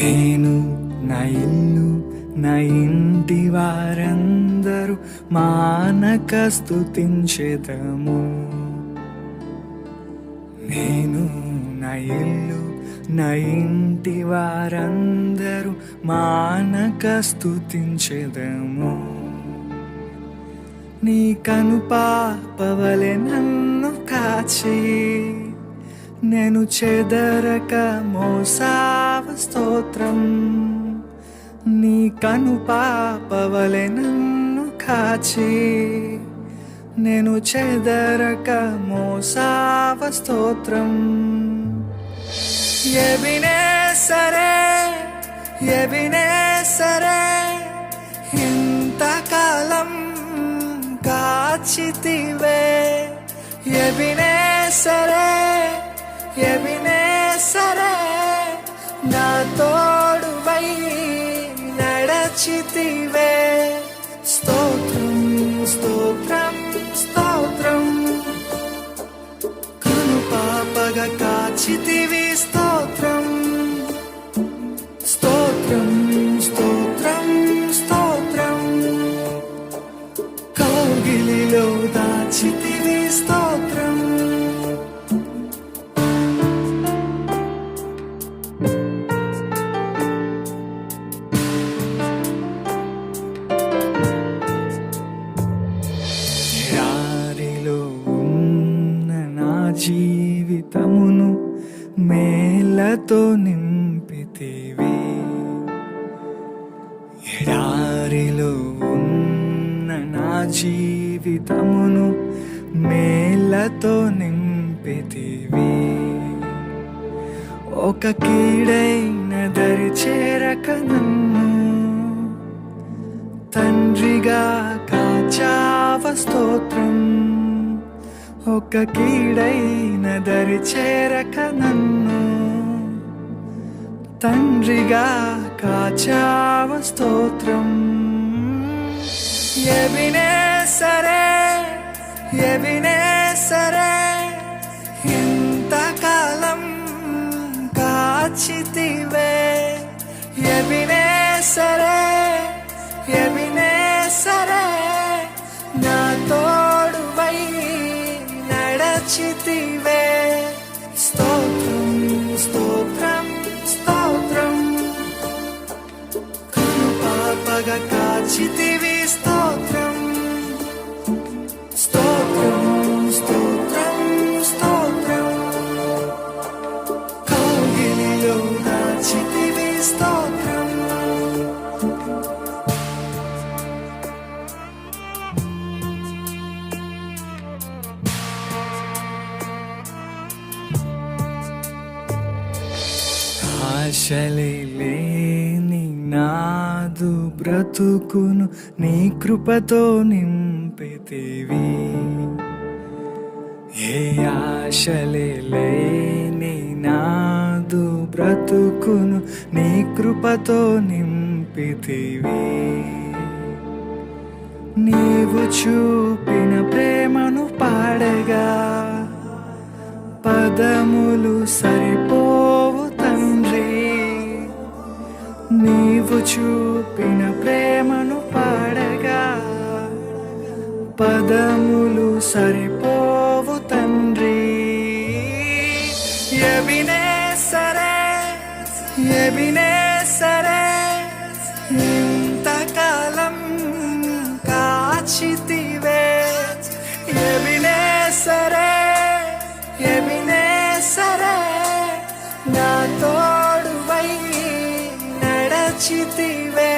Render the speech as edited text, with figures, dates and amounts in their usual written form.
నేను నా ఇల్లు నా ఇంటి వారందరూ మానక స్తుతించెదము. నేను నా ఇల్లు నా ఇంటి వారందరూ మానక స్తుతించెదము. నీ కనుపాపవలె నన్ను కాచి నేను చెదరక మోసావ స్తోత్రం. నీ కనుపాపవలె నన్ను కాచి నేను చెదరక మోసావ స్తోత్రం. ఎబినేసరే ఎబినేసరే ఇంతకాలం కాచితివే. ఎబినేసరే ఎబినేసరే నా తోడువై నడచితివే. స్తోత్రం స్తోత్రం స్తోత్రం కనుపాపగా కాచితివి. స్తోత్రం స్తోత్రం స్తోత్రం స్తోత్రం కౌగిలిలో దాచితివి. స్తోత్రం జీవితమును మేలతో నింపితివి. ఎడారిలో ఉన్న నా జీవితమును మేలతో నింపితివి. ఒక కీడైన దరి చేరక నన్ను తండ్రిగా కాచావ. స్తోత్రం ఒక కీడైన దరి చేరక నన్ను తండ్రిగా కాచావ. స్తోత్రం ఎబినేసరే ఎబినేసరే ఇంతకాలం కాచితివే. ఎబినేసరే ఎబినేసరే నా తోడువై నడచితివే. స్తోత్రం స్తోత్రం స్తోత్రం కనుపాపగా కాచితివి. స్తోత్రం స్తోత్రం స్తోత్రం స్తోత్రం కౌగిలిలో దాచితివి. స్తోత్రం ఆశలే లేని నాదు బ్రతుకును నీ కృపతో నింపితివి. ఏ ఆశలే లేని నాదు బ్రతుకును నీ కృపతో నింపితివి. నీవు చూపిన ప్రేమను పాడగా పదములు సరిపోవు తండ్రి. నీవు చూపిన ప్రేమను పాడగా పదములు సరిపోవు తండ్రి. ఎబినేసరే ఎబినేసరే ఇంతకాలం కాచితివే. ఎబినేసరే ఎబినేసరే నా తోడువై నడచితివే.